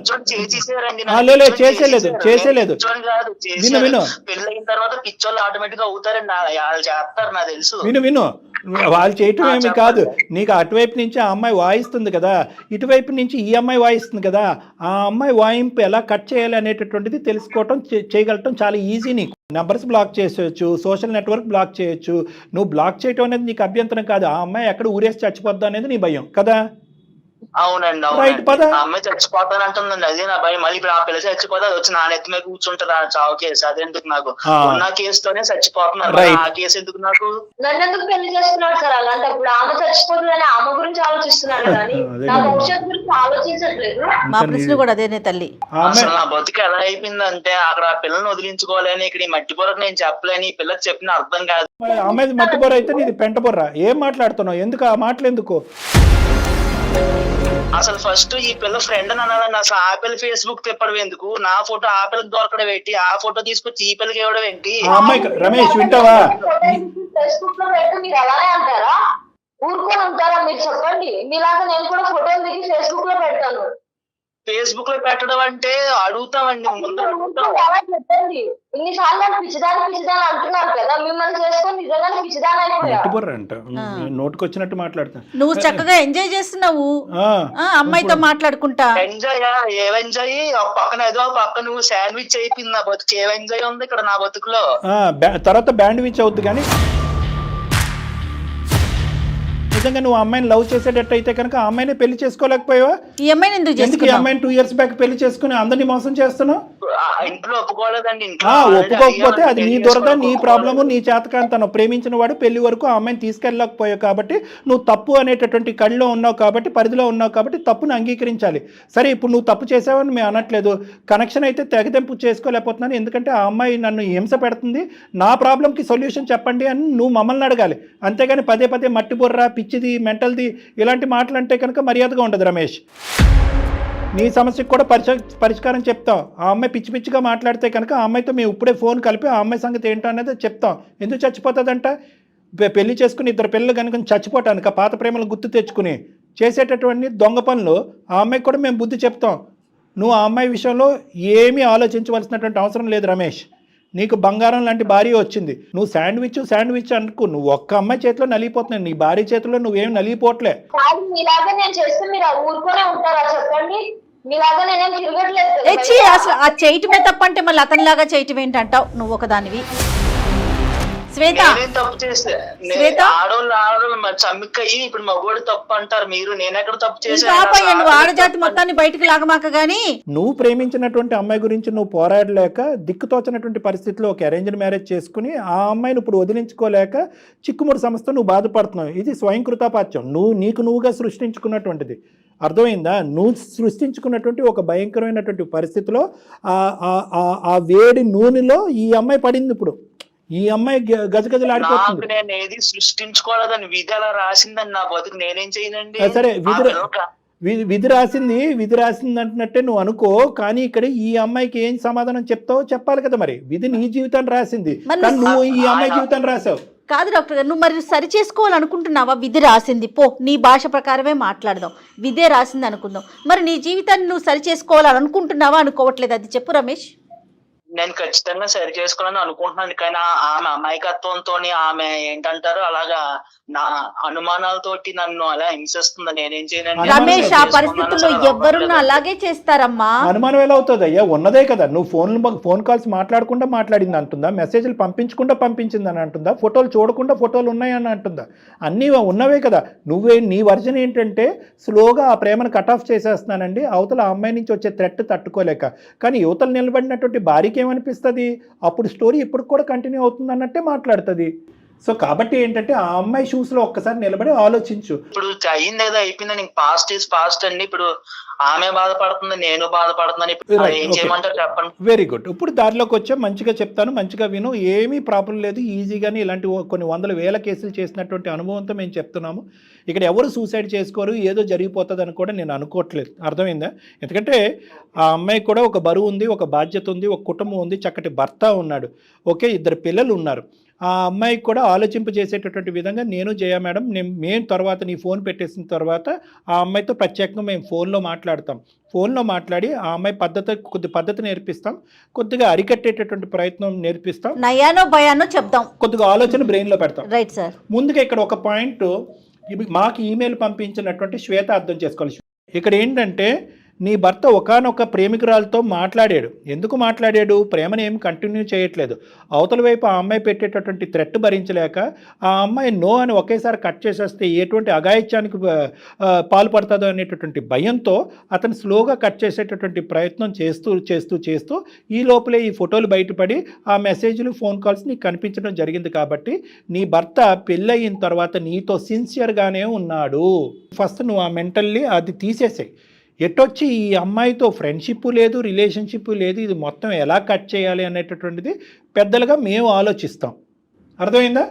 లేదు చేసేలేదు. విను పెళ్ళైన తర్వాత పిచ్చోళ్ళు ఆటోమేటిక్ గా అవుతారండి, వాళ్ళు చేస్తారు నాకు తెలుసు. విను వాళ్ళు చేయటం ఏమి కాదు. నీకు అటువైపు నుంచి ఆ అమ్మాయి వాయిస్తుంది కదా, ఇటువైపు నుంచి ఈ అమ్మాయి వాయిస్తుంది కదా. ఆ అమ్మాయి వాయింపు ఎలా కట్ చేయాలి అనేటటువంటిది తెలుసుకోవటం, చేయగలటం చాలా ఈజీ. నీకు నెంబర్స్ బ్లాక్ చేసేయచ్చు, సోషల్ నెట్వర్క్ బ్లాక్ చేయొచ్చు. నువ్వు బ్లాక్ చేయటం అనేది నీకు అభ్యంతరం కాదు. ఆ అమ్మాయి ఎక్కడ ఊరేసి చచ్చిపోద్దా అనేది నీ భయం కదా. అవునండి, రైట్ పద. ఆ అమ్మాయి చచ్చిపోతాను అంటుందండి, అదే నా భయం. మళ్ళీ ఇప్పుడు ఆ పిల్ల చచ్చిపోతే అది వచ్చి నా నెత్తి మీద కూర్చుంటారు ఆ చావు కేసు. అదెందుకు నాకు? ఉన్న కేసుతోనే చచ్చిపోతున్నారు, ఆ కేసు ఎందుకు నాకు? నన్ను ఎందుకు పెళ్లి చేస్తున్నాడు సార్? అలాంటప్పుడు ఆమె చచ్చిపోతుందని ఆమె గురించి ఆలోచిస్తున్నాడు కానీ నా భవిష్యత్తు గురించి ఆలోచించట్లేదు. మా ప్రశ్న కూడా అదేనే తల్లి. అసలు నా బతుకు ఎలా అయిపోయిందంటే అక్కడ ఆ పిల్లని వదిలించుకోవాలని, ఇక్కడ ఈ మట్టి బొరకు నేను చెప్పలేని, ఈ పిల్లకి చెప్పిన అర్థం కాదు. అమ్మాయి మట్టి బొర్ర అయితే నీది పెంట బొర్ర. ఏం మాట్లాడుతున్నావు? ఎందుకు ఆ మాటలు ఎందుకు? అసలు ఫస్ట్ ఈ పిల్ల ఫ్రెండ్ అని అనాలండి. అసలు ఆ పిల్ల ఫేస్బుక్ తిప్పడం ఎందుకు? నా ఫోటో ఆ పిల్లకి దొరకడం ఏంటి? ఆ ఫోటో తీసుకొచ్చి ఈ పిల్లకి ఇవ్వడం ఏంటి? రమేష్ వింటావా? ఫేస్బుక్ లో పెట్టి మీరు అలానే అంటారా? ఊరుకొని ఉంటారా? మీరు చెప్పండి. మీలాగా నేను కూడా ఫోటోలు దిగి ఫేస్బుక్ లో పెడతాను. ఫేస్బుక్ లో పెట్టడం అంటే అడుగుతామండి ముందు. చెప్పండి, ఇన్నిసార్లు పిచ్చిదాని అంటున్నారు కదా, మిమ్మల్ని చేసుకొని నిజంగానే పిచ్చిదాని అయిపోయా. అంట నోటుకు వచ్చినట్టు మాట్లాడతా. నువ్వు చక్కగా ఎంజాయ్ చేస్తున్నావు అమ్మాయితో మాట్లాడుకుంటా. ఎంజాయ్ ఏం ఎంజాయ్? ఒక పక్కన ఏదో ఒక పక్క నువ్వు శాండ్విచ్ అయిపోయింది నా బతుకు. ఏం ఎంజాయ్ ఉంది ఇక్కడ నా బతుకులో? తర్వాత బ్యాండ్విచ్ అవుద్ది. కానీ నిజంగా నువ్వు అమ్మాయిని లవ్ చేసేటట్టు అయితే కనుక ఆ అమ్మాయిని పెళ్లి చేసుకోలేకపోయావా? ఈ అమ్మాయిని ఎందుకు ఈ అమ్మాయిని 2 years బ్యాక్ పెళ్లి చేసుకుని అందరినీ మోసం చేస్తున్నావు? ఇంట్లో ఒప్పుకోలేదండి. ఒప్పుకోకపోతే అది నీ దురద, నీ ప్రాబ్లము, నీ చేతకాంతనం. ప్రేమించిన వాడు పెళ్లి వరకు ఆ అమ్మాయిని తీసుకెళ్ళకపోయావు కాబట్టి నువ్వు తప్పు అనేటటువంటి కళ్ళలో ఉన్నావు కాబట్టి, పరిధిలో ఉన్నావు కాబట్టి తప్పును అంగీకరించాలి. సరే, ఇప్పుడు నువ్వు తప్పు చేసావని మేము అనట్లేదు. కనెక్షన్ అయితే తెగదెంపు చేసుకోలేకపోతున్నాను, ఎందుకంటే ఆ అమ్మాయి నన్ను హింస పెడుతుంది, నా ప్రాబ్లంకి సొల్యూషన్ చెప్పండి అని నువ్వు మమ్మల్ని అడగాలి. అంతేగాని పదే పదే మట్టి బుర్ర, పిచ్చిది, మెంటల్ది ఇలాంటి మాటలు అంటే కనుక మర్యాదగా ఉండదు. రమేష్, నీ సమస్యకు కూడా పరిష్కారం చెప్తాం. ఆ అమ్మాయి పిచ్చి పిచ్చిగా మాట్లాడితే కనుక ఆ అమ్మాయితో మేము ఇప్పుడే ఫోన్ కలిపి ఆ అమ్మాయి సంగతి ఏంటో అనేది చెప్తాం. ఎందుకు చచ్చిపోతుందంట? పెళ్లి చేసుకుని 2 పిల్లలు కనుక చచ్చిపోవటానికి పాత ప్రేమలు గుర్తు తెచ్చుకుని చేసేటటువంటి దొంగ పనులు ఆ అమ్మాయికి కూడా మేము బుద్ధి చెప్తాం. నువ్వు ఆ అమ్మాయి విషయంలో ఏమీ ఆలోచించవలసినటువంటి అవసరం లేదు రమేష్. నీకు బంగారం లాంటి భార్య వచ్చింది. నువ్వు శాండ్విచ్ అనుకో, నువ్వు ఒక్క అమ్మాయి చేతిలో నలిగిపోతున్నావు, నీ భార్య చేతిలో నువ్వేం నలిగిపోవట్లే. మీలాగా నేను చేస్తే మీరు ఊరుకోనే ఉంటారా చెప్పండి? మీలాగా నేనేం తిరగట్లేదు. అసలు ఆ చేయటమే తప్పంటే మళ్ళీ అతనిలాగా చేయటం ఏంటంటావు నువ్వు ఒకదానివి? శ్వేత, తప్పు చేస్తే ఆడోళ్ళు మరి చమ్మిక్కయ్యి ఇప్పుడు మగోడు తప్పు అంటారు మీరు. నేను ఎక్కడ తప్పు చేశాను? నువ్వు ఆడజాతి మొత్తాన్ని బయటకు లాగమాక గానీ. నువ్వు ప్రేమించినటువంటి అమ్మాయి గురించి నువ్వు పోరాడలేక దిక్కుతోచినటువంటి పరిస్థితిలో ఒక అరేంజ్డ్ మ్యారేజ్ చేసుకుని ఆ అమ్మాయిని ఇప్పుడు వదిలించుకోలేక చిక్కుముడి సమస్య నువ్వు బాధపడుతున్నావు. ఇది స్వయంకృతాపాత్యం, నీకుగా సృష్టించుకున్నటువంటిది. అర్థమైందా? నువ్వు సృష్టించుకున్నటువంటి ఒక భయంకరమైనటువంటి పరిస్థితిలో ఆ వేడి నూనెలో ఈ అమ్మాయి పడింది. ఇప్పుడు ఈ అమ్మాయి గజగజలాడిపోతుంది. నేను ఏది సృష్టించుకోలేదని విధి అలా రాసిందని నా బతుకు నేనేం చేయనండి. సరే, విధి రాసింది అంటున్నట్టే నువ్వు అనుకో, కానీ ఇక్కడ ఈ అమ్మాయికి ఏం సమాధానం చెప్తావో చెప్పాలి కదా. మరి విధి నీ జీవితాన్ని రాసింది, కానీ నువ్వు ఈ అమ్మాయి జీవితాన్ని రాసావు. కాదు డాక్టర్ గారు, నువ్వు మరి సరి చేసుకోవాలనుకుంటున్నావా? విధి రాసింది, పో నీ భాష ప్రకారమే మాట్లాడదాం. విధే రాసింది అనుకుందాం. మరి నీ జీవితాన్ని నువ్వు సరి చేసుకోవాలనుకుంటున్నావా, అనుకోవట్లేదు? అది చెప్పు రమేష్. నేను ఖచ్చితంగా సరి చేసుకోవాలని అనుకుంటున్నాను, కానీ ఆమె అమాయకత్వంతో, ఆమె ఏంటంటారు అలాగా నా అనుమానాలతోటి నన్ను అలా హింసిస్తుంది. నేనేం చేయను రమేష్. ఆ పరిస్థితుల్లో ఎవరున్నా అలాగే చేస్తారమ్మా. అనుమానం ఎలా అవుతుంది అయ్యా? ఉన్నదే కదా. నువ్వు ఫోన్ కాల్స్ మాట్లాడకుండా మాట్లాడింది అంటుందా? మెసేజ్లు పంపించకుండా పంపించింది అని అంటుందా? ఫోటోలు చూడకుండా ఫోటోలు ఉన్నాయని అంటుందా? అన్నీ ఉన్నవే కదా. నీ వర్జన్ ఏంటంటే స్లోగా ఆ ప్రేమను కట్ ఆఫ్ చేసేస్తున్నానండి, అవతల ఆ అమ్మాయి నుంచి వచ్చే థ్రెట్ తట్టుకోలేక. కానీ యువతలు నిలబడినటువంటి భార్యకి ఏమనిపిస్తుంది? అప్పుడు స్టోరీ ఇప్పుడు కూడా కంటిన్యూ అవుతుంది అన్నట్టే మాట్లాడుతుంది. సో కాబట్టి ఏంటంటే ఆ అమ్మాయి షూస్ లో ఒక్కసారి నిలబడి ఆలోచించు. ఇప్పుడు అయింది ఏదో అయిపోయిందని పాస్ట్ ఈజ్ పాస్ట్ అండి. ఇప్పుడు ఆమె బాధపడుతుంది, నేను బాధపడుతున్నాను. ఇప్పుడు Right, ఏం okay. చేయమంటారు చెప్పండి. Very good. ఇప్పుడు దారిలోకి వచ్చా, మంచిగా చెప్తాను, మంచిగా విను, ఏమీ ప్రాబ్లం లేదు. ఈజీగానే ఇలాంటి కొన్ని వందల వేల కేసులు చేసినటువంటి అనుభవంతో మేము చెప్తున్నాము. ఇక్కడ ఎవరు సూసైడ్ చేసుకోరు, ఏదో జరిగిపోతుంది అని కూడా నేను అనుకోవట్లేదు. అర్థమైందా? ఎందుకంటే ఆ అమ్మాయికి కూడా ఒక బరువు ఉంది, ఒక బాధ్యత ఉంది, ఒక కుటుంబం ఉంది, చక్కటి భర్త ఉన్నాడు, ఓకే, 2 పిల్లలు ఉన్నారు. ఆ అమ్మాయికి కూడా ఆలోచింపజేసేటటువంటి విధంగా నేను జయ మేడం మేము తర్వాత నీ ఫోన్ పెట్టేసిన తర్వాత ఆ అమ్మాయితో ప్రత్యేకంగా మేము ఫోన్లో మాట్లాడతాం. ఫోన్లో మాట్లాడి ఆ అమ్మాయి కొద్ది పద్ధతి నేర్పిస్తాం, కొద్దిగా అరికట్టేటటువంటి ప్రయత్నం నేర్పిస్తాం, నయానో భయానో చెప్దాం, కొద్దిగా ఆలోచన బ్రెయిన్లో పెడతాం. Right sir. ముందుగా ఇక్కడ ఒక పాయింట్, మాకు ఈమెయిల్ పంపించినటువంటి శ్వేత అర్థం చేసుకోవాలి. ఇక్కడ ఏంటంటే నీ భర్త ఒకానొక ప్రేమికురాలతో మాట్లాడాడు. ఎందుకు మాట్లాడాడు? ప్రేమను ఏమి కంటిన్యూ చేయట్లేదు. అవతల వైపు ఆ అమ్మాయి పెట్టేటటువంటి థ్రెట్ భరించలేక ఆ అమ్మాయి నో అని ఒకేసారి కట్ చేసేస్తే ఎటువంటి అఘాయిత్యానికి పాల్పడుతుందో అనేటటువంటి భయంతో అతను స్లోగా కట్ చేసేటటువంటి ప్రయత్నం చేస్తూ ఈ లోపలే ఈ ఫోటోలు బయటపడి ఆ మెసేజ్లు, ఫోన్ కాల్స్ నీకు కనిపించడం జరిగింది. కాబట్టి నీ భర్త పెళ్ళయిన తర్వాత నీతో సిన్సియర్గానే ఉన్నాడు. ఫస్ట్ నువ్వు ఆ మెంటల్లీ అది తీసేసాయి. ఎటొచ్చి ఈ అమ్మాయితో ఫ్రెండ్షిప్ లేదు, రిలేషన్షిప్ లేదు, ఇది మొత్తం ఎలా కట్ చేయాలి అనేటటువంటిది పెద్దలుగా మేము ఆలోచిస్తాం. అర్థమైందా?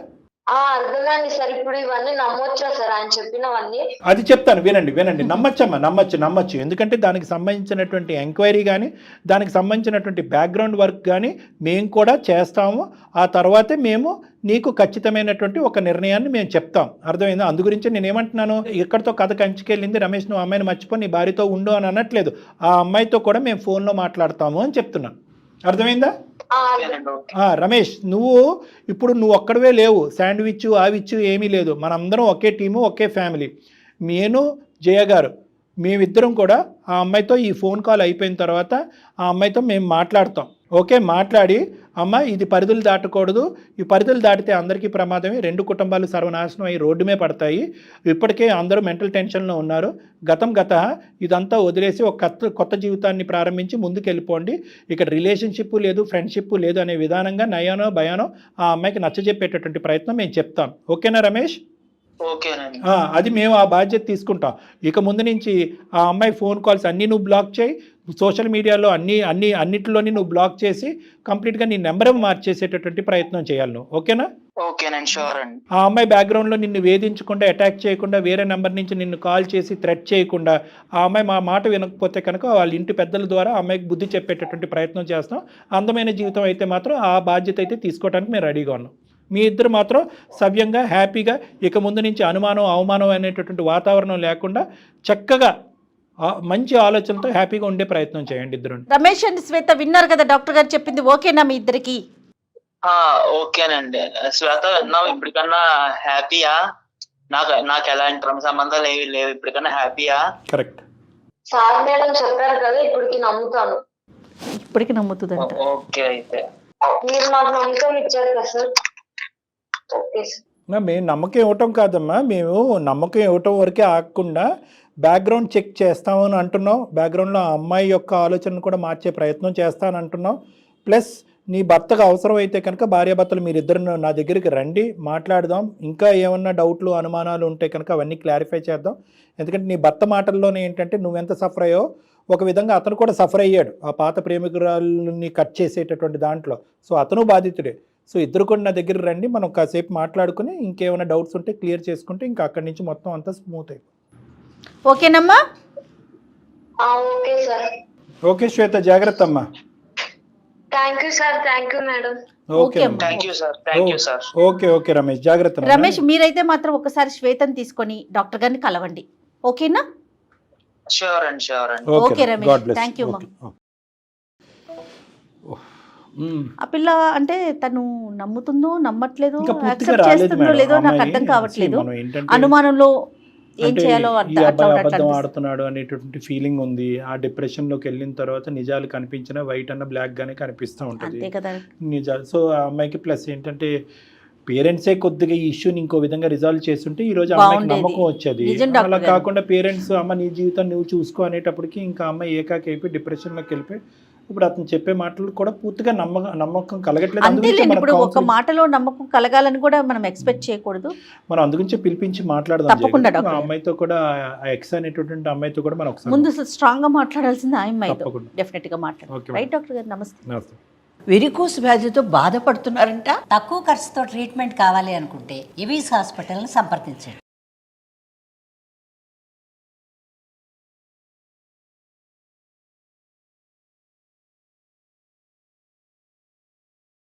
అర్థమైంది సార్. ఇప్పుడు ఇవన్నీ నమ్మొచ్చా సార్ ఆయన చెప్పినవన్నీ? అది చెప్తాను, వినండి. నమ్మచ్చమ్మా, నమ్మచ్చు. ఎందుకంటే దానికి సంబంధించినటువంటి ఎంక్వైరీ కానీ, దానికి సంబంధించినటువంటి బ్యాక్గ్రౌండ్ వర్క్ కానీ మేము కూడా చేస్తాము. ఆ తర్వాతే మేము నీకు ఖచ్చితమైనటువంటి ఒక నిర్ణయాన్ని మేము చెప్తాం. అర్థమైందా? అందు గురించి నేను ఏమంటున్నాను, ఎక్కడితో కథ కంచుకెళ్ళింది, రమేష్ నువ్వు అమ్మాయిని మర్చిపో, నీ భార్యతో ఉండు అని అనట్లేదు. ఆ అమ్మాయితో కూడా మేము ఫోన్లో మాట్లాడతాము అని చెప్తున్నాను. అర్థమైందా? రమేష్, నువ్వు ఒక్కడవే లేవు. శాండ్విచ్ ఆవిచ్చు ఏమీ లేదు. మనందరం ఒకే టీము, ఒకే ఫ్యామిలీ. నేను జయ గారు మేమిద్దరం కూడా ఆ అమ్మాయితో ఈ ఫోన్ కాల్ అయిపోయిన తర్వాత ఆ అమ్మాయితో మేము మాట్లాడతాం. ఓకే, మాట్లాడి అమ్మ ఇది పరిధులు దాటకూడదు, ఈ పరిధులు దాటితే అందరికీ ప్రమాదమే, 2 కుటుంబాలు సర్వనాశనం అయ్యి రోడ్డు మీద పడతాయి, ఇప్పటికే అందరూ మెంటల్ టెన్షన్లో ఉన్నారు, గత ఇదంతా వదిలేసి ఒక కొత్త జీవితాన్ని ప్రారంభించి ముందుకు వెళ్ళిపోండి, ఇక్కడ రిలేషన్షిప్ లేదు, ఫ్రెండ్షిప్ లేదు అనే విధానంగా నయానో భయానో ఆ అమ్మాయికి నచ్చజెప్పేటటువంటి ప్రయత్నం మేము చెప్తాం. ఓకేనా రమేష్? అది మేము ఆ బాధ్యత తీసుకుంటాం. ఇక ముందు నుంచి ఆ అమ్మాయి ఫోన్ కాల్స్ అన్నీ నువ్వు బ్లాక్ చేయి, సోషల్ మీడియాలో అన్నిటిలోని నువ్వు బ్లాక్ చేసి కంప్లీట్గా నీ నెంబర్ మార్చేసేటటువంటి ప్రయత్నం చేయాలి నువ్వు. ఓకేనా? ఆ అమ్మాయి బ్యాక్గ్రౌండ్లో నిన్ను వేధించకుండా, అటాక్ చేయకుండా, వేరే నెంబర్ నుంచి నిన్ను కాల్ చేసి థ్రెట్ చేయకుండా, ఆ అమ్మాయి మా మాట వినకపోతే కనుక వాళ్ళ ఇంటి పెద్దల ద్వారా ఆ అమ్మాయికి బుద్ధి చెప్పేటటువంటి ప్రయత్నం చేస్తాం. అందమైన జీవితం అయితే మాత్రం ఆ బాధ్యత అయితే తీసుకోవడానికి మేము రెడీగా ఉన్నాం. మీ ఇద్దరు మాత్రం సవ్యంగా, హ్యాపీగా, ఇక ముందు నుంచి అనుమానం, అవమానం అనేటటువంటి వాతావరణం లేకుండా చక్కగా మంచి ఆలోచనతో హ్యాపీగా ఉండే ప్రయత్నం చేయండి ఇద్దరు. రమేష్ అండ్ శ్వేత విన్నారు కదా డాక్టర్ గారు చెప్పింది, ఓకేనా మీ ఇద్దరికి? ఓకేనండి. శ్వేత విన్నావు, ఇప్పటికన్నా హ్యాపీయా? నాకు ఎలాంటి క్రమ సంబంధాలు ఏవి లేవు, ఇప్పటికన్నా హ్యాపీయా? కరెక్ట్. సార్ మేడం చెప్పారు కదా, ఇప్పటికి నమ్ముతాను. ఇప్పటికి నమ్ముతుందంట. ఓకే, అయితే మీరు నాకు నమ్మకం ఇచ్చారు కదా సార్. Okay sir. మేము నమ్మకం ఇవ్వటం కాదమ్మా, మేము నమ్మకం ఇవ్వటం వరకే ఆగకుండా బ్యాక్గ్రౌండ్ చెక్ చేస్తామని అంటున్నాం. బ్యాక్గ్రౌండ్లో ఆ అమ్మాయి యొక్క ఆలోచనను కూడా మార్చే ప్రయత్నం చేస్తానని అంటున్నాం. ప్లస్ నీ భర్తకు అవసరం అయితే కనుక భార్యాభర్తలు మీరిద్దరు నా దగ్గరికి రండి, మాట్లాడదాం. ఇంకా ఏమన్నా డౌట్లు, అనుమానాలు ఉంటే కనుక అవన్నీ క్లారిఫై చేద్దాం. ఎందుకంటే నీ భర్త మాటల్లోనే ఏంటంటే నువ్వెంత సఫర్ అయ్యో ఒక విధంగా అతను కూడా సఫర్ అయ్యాడు ఆ పాత ప్రేమికురాలని కట్ చేసేటటువంటి దాంట్లో. సో అతను బాధితుడే. సో ఇద్దరు కూడా నా దగ్గర రండి, మనం కాసేపు మాట్లాడుకుని ఇంకేమైనా డౌట్స్ ఉంటే క్లియర్ చేసుకుంటే ఇంకా అక్కడి నుంచి మొత్తం అంతా స్మూత్ అయిపోతుంది. ఓకేనమ్మా? Okay sir. ఓకే శ్వేత, జాగ్రత్త అమ్మా. Thank you sir. Thank you madam. Okay okay Ramesh, జాగ్రత్త. రమేష్ మీరైతే మాత్రం ఒకసారి శ్వేతను తీసుకొని డాక్టర్ గారిని కలవండి, ఓకేనా? ఓకే రమేష్, థ్యాంక్ యూ మా. ఆ పిల్ల అంటే తను నమ్ముతుందో నమ్మట్లేదో, యాక్సెప్ట్ చేస్తుందో లేదో నాకు అర్థం కావట్లేదు. అనుమానంలో ఏం చేయాలో అబద్ధం ఆడుతున్నాడు అనేటువంటి ఫీలింగ్ ఉంది. ఆ డిప్రెషన్ లోకి వెళ్ళిన తర్వాత నిజాలు కనిపించిన వైట్ అన్న బ్లాక్ గానే కనిపిస్తూ ఉంటుంది నిజాలు. సో ఆ అమ్మాయికి ప్లస్ ఏంటంటే పేరెంట్సే కొద్దిగా ఈ ఇష్యూని ఇంకో విధంగా రిజాల్వ్ చేస్తుంటే ఈ రోజు అమ్మాయికి నమ్మకం వచ్చేది. అలా కాకుండా పేరెంట్స్ అమ్మ నీ జీవితం నువ్వు చూసుకో అనేటప్పటికి ఇంకా అమ్మాయి ఏకాకి అయిపోయి డిప్రెషన్లోకి వెళ్ళిపోయి ఇప్పుడు అతను చెప్పే మాటలు కూడా పూర్తిగా నమ్మకం కలగట్లేదు. అంతేలేండి, ఇప్పుడు ఒక మాటలో నమ్మకం కలగాలని కూడా మనం ఎక్స్పెక్ట్ చేయకూడదు. మనం అందుగురించే పిలిపించి మాట్లాడదాం. తప్పకుండా ఆ అమ్మాయితో కూడా, ఆ ఎక్స్ అనేటటువంటి అమ్మాయితో కూడా మనం ఒకసారి ముందు స్ట్రాంగ్ గా మాట్లాడాల్సింది ఆ అమ్మాయితో, తప్పకుండా. డెఫినెట్ గా మాట్లాడాలి. Okay, రైట్ డాక్టర్ గారు, నమస్తే. నమస్తే. వెరికోస్ వ్యాధితో బాధపడుతున్నారంట. తక్కువ ఖర్చుతో ట్రీట్మెంట్ కావాలి అనుకుంటే ఎవిస్ హాస్పిటల్ని సంప్రదించండి.